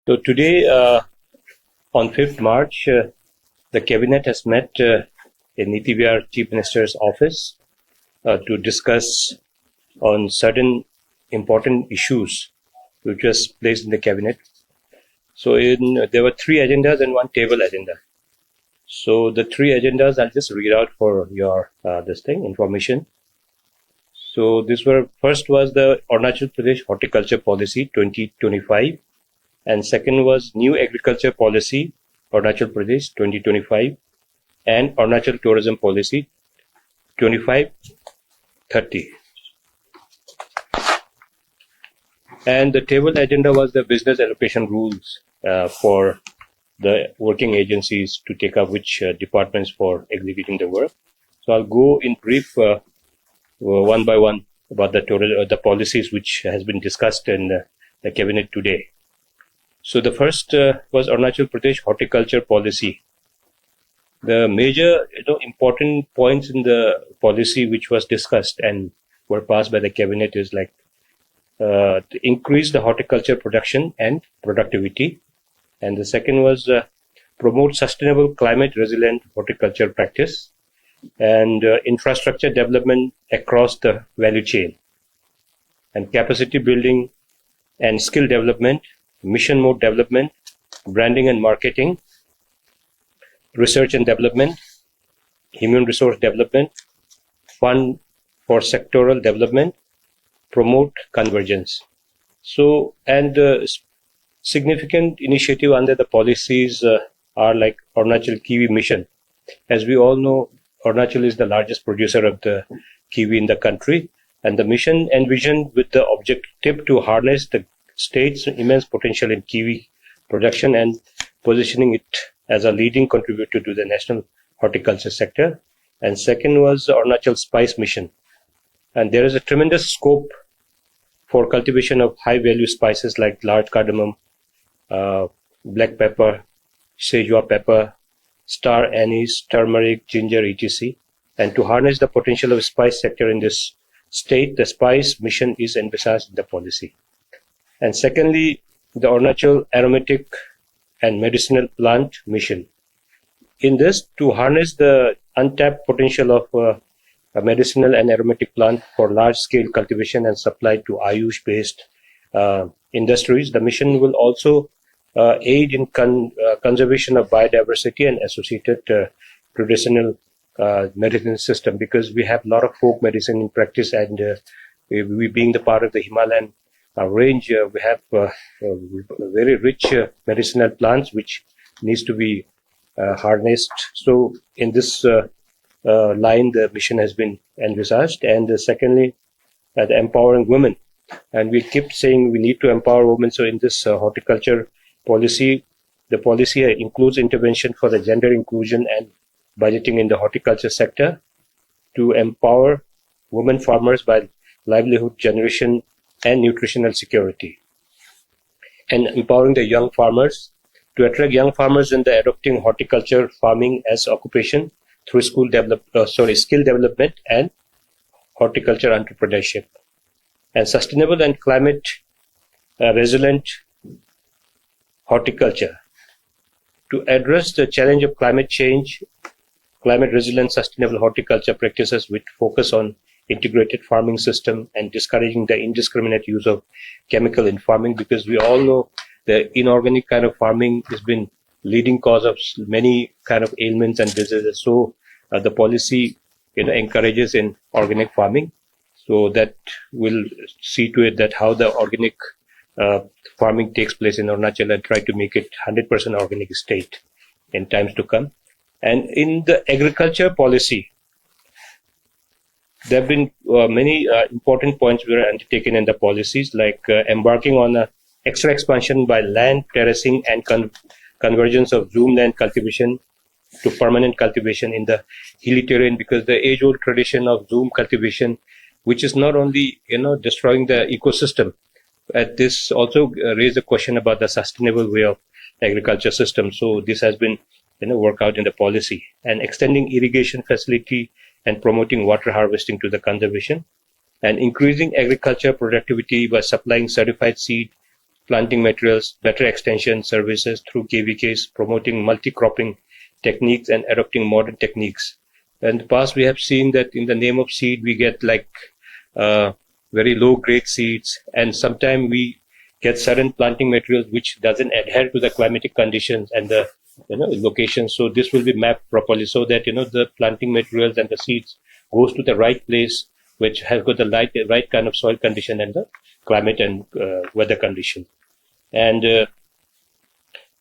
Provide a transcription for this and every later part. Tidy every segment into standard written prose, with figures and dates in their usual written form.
So today, on 5th March, the Cabinet has met in Niti Vihar Chief Minister's office to discuss on certain important issues which was placed in the Cabinet. So there were three agendas and one table agenda. So the three agendas I'll just read out for your information. So first was the Arunachal Pradesh Horticulture Policy 2025. And second was New Agriculture Policy, Arunachal Pradesh 2025, and Arunachal Tourism Policy 25-30. And the table agenda was the business allocation rules for the working agencies to take up which departments for executing the work. So I'll go in brief one by one about the policies which has been discussed in the Cabinet today. So the first was Arunachal Pradesh Horticulture Policy. The major, important points in the policy which was discussed and were passed by the Cabinet is like to increase the horticulture production and productivity. And the second was promote sustainable climate resilient horticulture practice and infrastructure development across the value chain and capacity building and skill development, mission mode development, branding and marketing, research and development, human resource development, fund for sectoral development, promote convergence. So, and significant initiative under the policies are like Arunachal Kiwi Mission. As we all know, Arunachal is the largest producer of the kiwi in the country, and the mission envisioned with the objective to harness the state's immense potential in kiwi production and positioning it as a leading contributor to the national horticulture sector. And second was the Arunachal Spice Mission. And there is a tremendous scope for cultivation of high-value spices like large cardamom, black pepper, szechuan pepper, star anise, turmeric, ginger, etc. And to harness the potential of the spice sector in this state, the Spice Mission is envisaged in the policy. And secondly, the Arunachal Aromatic and Medicinal Plant Mission. In this, to harness the untapped potential of a medicinal and aromatic plant for large-scale cultivation and supply to Ayush-based industries, the mission will also aid in conservation of biodiversity and associated traditional medicine system, because we have a lot of folk medicine in practice, and we being the part of the Himalayan range, we have very rich medicinal plants which needs to be harnessed. So in this line, the mission has been envisaged. And secondly, the empowering women. And we keep saying we need to empower women. So in this horticulture policy, the policy includes intervention for the gender inclusion and budgeting in the horticulture sector to empower women farmers by livelihood generation and nutritional security, and empowering the young farmers to attract young farmers in the adopting horticulture farming as occupation through skill development and horticulture entrepreneurship, and sustainable and climate resilient horticulture to address the challenge of climate change, climate resilient sustainable horticulture practices with focus on integrated farming system and discouraging the indiscriminate use of chemical in farming, because we all know the inorganic kind of farming has been leading cause of many kind of ailments and diseases. So the policy encourages in organic farming, so that will see to it that how the organic farming takes place in Arunachal and try to make it 100% organic state in times to come. And in the agriculture policy, there have been many important points were undertaken in the policies, like embarking on a extra expansion by land terracing and convergence of zoom land cultivation to permanent cultivation in the hilly terrain, because the age-old tradition of zoom cultivation, which is not only destroying the ecosystem, this also raised a question about the sustainable way of agriculture system. So this has been worked out in the policy, and extending irrigation facility and promoting water harvesting to the conservation, and increasing agriculture productivity by supplying certified seed planting materials, better extension services through KVKs, promoting multi-cropping techniques and adopting modern techniques. In the past, we have seen that in the name of seed, we get like very low-grade seeds, and sometimes we get certain planting materials which doesn't adhere to the climatic conditions and the location. So this will be mapped properly so that the planting materials and the seeds goes to the right place, which has got the right kind of soil condition and the climate and weather condition. And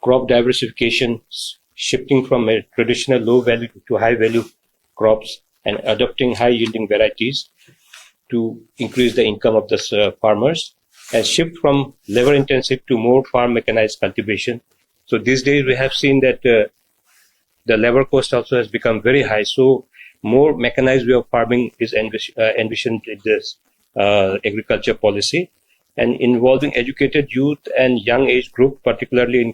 crop diversification, shifting from a traditional low value to high value crops and adopting high yielding varieties to increase the income of the farmers, and shift from labor intensive to more farm mechanized cultivation. So these days we have seen that the labor cost also has become very high. So more mechanized way of farming is envisioned in this agriculture policy, and involving educated youth and young age group, particularly in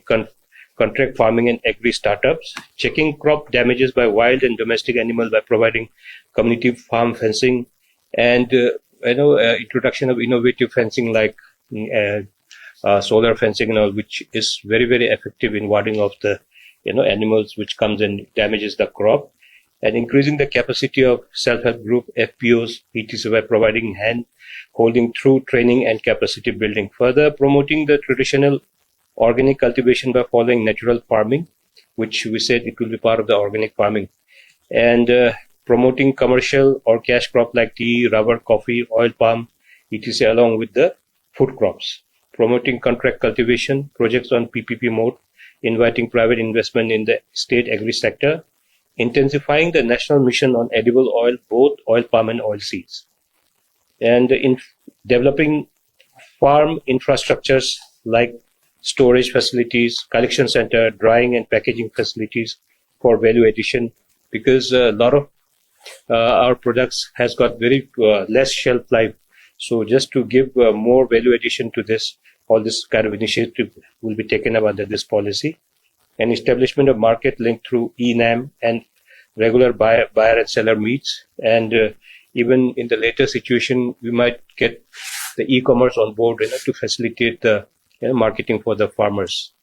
contract farming and agri startups, checking crop damages by wild and domestic animals by providing community farm fencing, and introduction of innovative fencing like solar fencing, which is very, very effective in warding off the animals which comes and damages the crop, and increasing the capacity of self-help group FPOs etc. by providing hand holding through training and capacity building. Further promoting the traditional organic cultivation by following natural farming, which we said it will be part of the organic farming, and promoting commercial or cash crop like tea, rubber, coffee, oil palm etc. along with the food crops. Promoting contract cultivation projects on PPP mode, inviting private investment in the state agri sector, intensifying the national mission on edible oil, both oil palm and oil seeds, and in developing farm infrastructures like storage facilities, collection center, drying and packaging facilities for value addition, because a lot of our products has got very less shelf life. So just to give more value addition to this, all this kind of initiative will be taken up under this policy. And establishment of market link through eNAM and regular buyer and seller meets. And even in the later situation, we might get the e-commerce on board to facilitate the marketing for the farmers.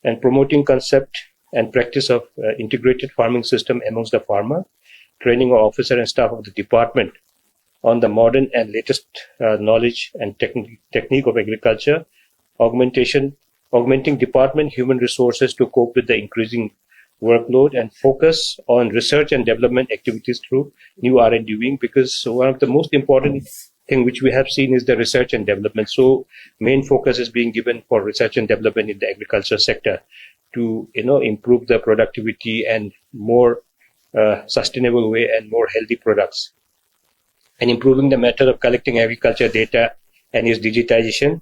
And promoting concept and practice of integrated farming system amongst the farmer, training of officer and staff of the department on the modern and latest knowledge and technique of agriculture, augmenting department human resources to cope with the increasing workload, and focus on research and development activities through new R&D wing, because one of the most important thing which we have seen is the research and development. So main focus is being given for research and development in the agriculture sector to improve the productivity and more sustainable way and more healthy products, and improving the method of collecting agriculture data and its digitization,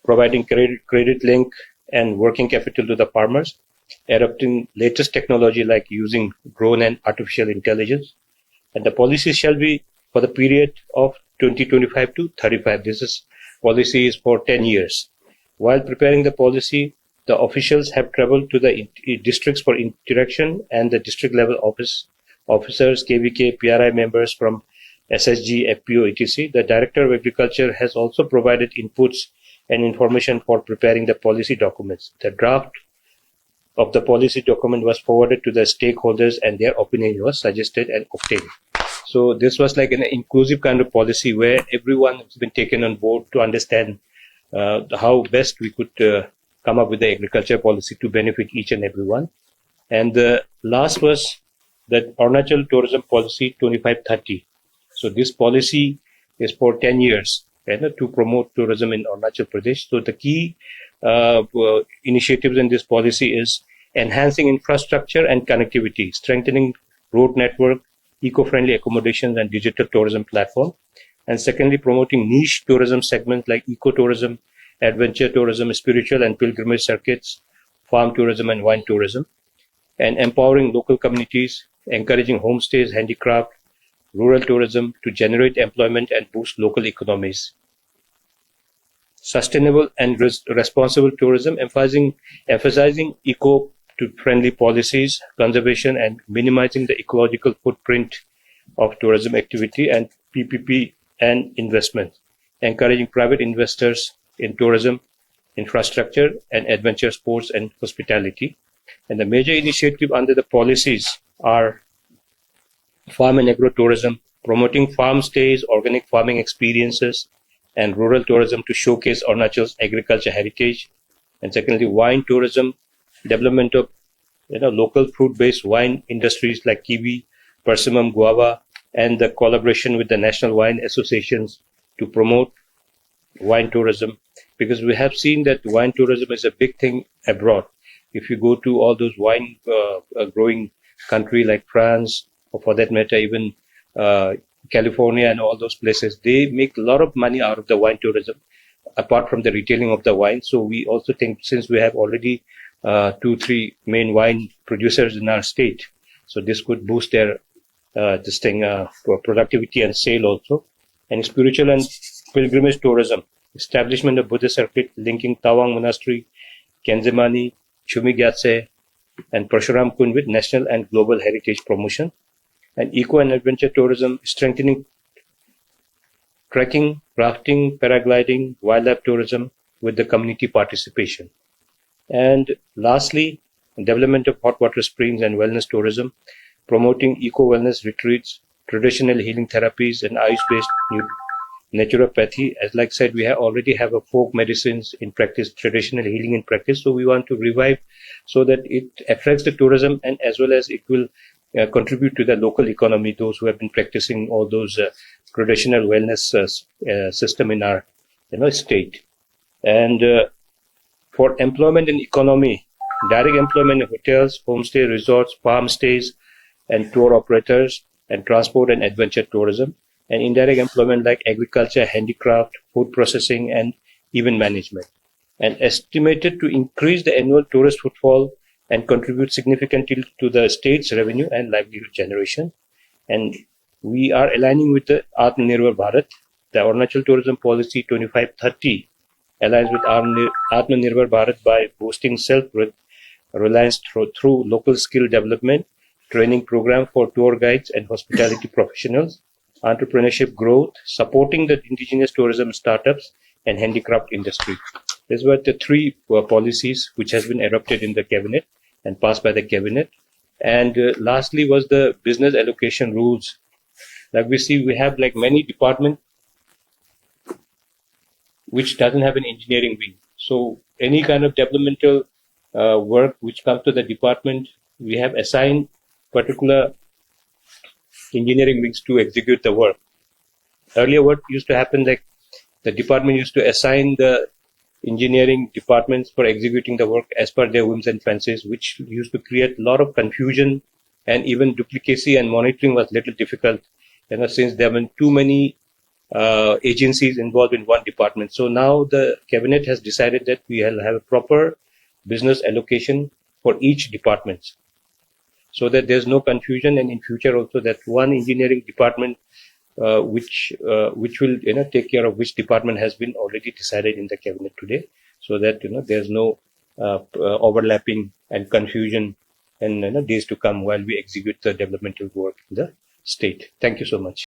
providing credit link and working capital to the farmers, adopting latest technology like using drone and artificial intelligence. And the policy shall be for the period of 2025 to 35. This policy is for 10 years. While preparing the policy, the officials have traveled to the districts for interaction, and the district level officers, KVK, PRI members from SSG, FPO, etc. The Director of Agriculture has also provided inputs and information for preparing the policy documents. The draft of the policy document was forwarded to the stakeholders, and their opinion was suggested and obtained. So this was like an inclusive kind of policy where everyone has been taken on board to understand how best we could come up with the agriculture policy to benefit each and everyone. And the last was that Arunachal Tourism Policy 2530. So this policy is for 10 years to promote tourism in Arunachal Pradesh. So the key initiatives in this policy is enhancing infrastructure and connectivity, strengthening road network, eco-friendly accommodations and digital tourism platform. And secondly, promoting niche tourism segments like ecotourism, adventure tourism, spiritual and pilgrimage circuits, farm tourism and wine tourism. And empowering local communities, encouraging homestays, handicraft, rural tourism to generate employment and boost local economies. Sustainable and responsible tourism, emphasizing eco-friendly policies, conservation, and minimizing the ecological footprint of tourism activity, and PPP and investment. Encouraging private investors in tourism, infrastructure, and adventure sports and hospitality. And the major initiatives under the policies are farm and agro-tourism, promoting farm stays, organic farming experiences, and rural tourism to showcase Arunachal's agriculture heritage. And secondly, wine tourism, development of local fruit-based wine industries like kiwi, persimmon, guava, and the collaboration with the national wine associations to promote wine tourism, because we have seen that wine tourism is a big thing abroad. If you go to all those wine growing country like France, or for that matter, even California and all those places, they make a lot of money out of the wine tourism, apart from the retailing of the wine. So we also think, since we have already 2-3 main wine producers in our state, so this could boost their productivity and sale also. And spiritual and pilgrimage tourism, establishment of Buddhist circuit linking Tawang Monastery, Kenzemani, Chumigyatse, and Parshuram Kund with national and global heritage promotion. And eco and adventure tourism, strengthening trekking, rafting, paragliding, wildlife tourism with the community participation. And lastly, development of hot water springs and wellness tourism, promoting eco-wellness retreats, traditional healing therapies, and Ayush-based naturopathy. As like I said, we already have a folk medicines in practice, traditional healing in practice. So we want to revive so that it attracts the tourism, and as well as it will contribute to the local economy, those who have been practicing all those traditional wellness system in our state. And for employment and economy, direct employment in hotels, homestay, resorts, farm stays, and tour operators, and transport and adventure tourism, and indirect employment like agriculture, handicraft, food processing, and event management, and estimated to increase the annual tourist footfall and contribute significantly to the state's revenue and livelihood generation. And we are aligning with the Atmanirbhar Bharat. The Arunachal Tourism Policy 2530 aligns with Atmanirbhar Bharat by boosting self-reliance through local skill development, training program for tour guides and hospitality professionals, entrepreneurship growth, supporting the indigenous tourism startups, and handicraft industry. These were the three policies which has been adopted in the cabinet and passed by the cabinet. And lastly was the business allocation rules. Like we see, we have like many departments which doesn't have an engineering wing. So any kind of developmental work which comes to the department, we have assigned particular engineering wings to execute the work. Earlier, what used to happen, like the department used to assign the engineering departments for executing the work as per their whims and fancies, which used to create a lot of confusion, and even duplicacy and monitoring was little difficult, since there were too many agencies involved in one department. So now the cabinet has decided that we will have a proper business allocation for each department, so that there's no confusion, and in future also that one engineering department which will take care of which department has been already decided in the cabinet today, so that there's no overlapping and confusion and days to come while we execute the developmental work in the state. Thank you so much.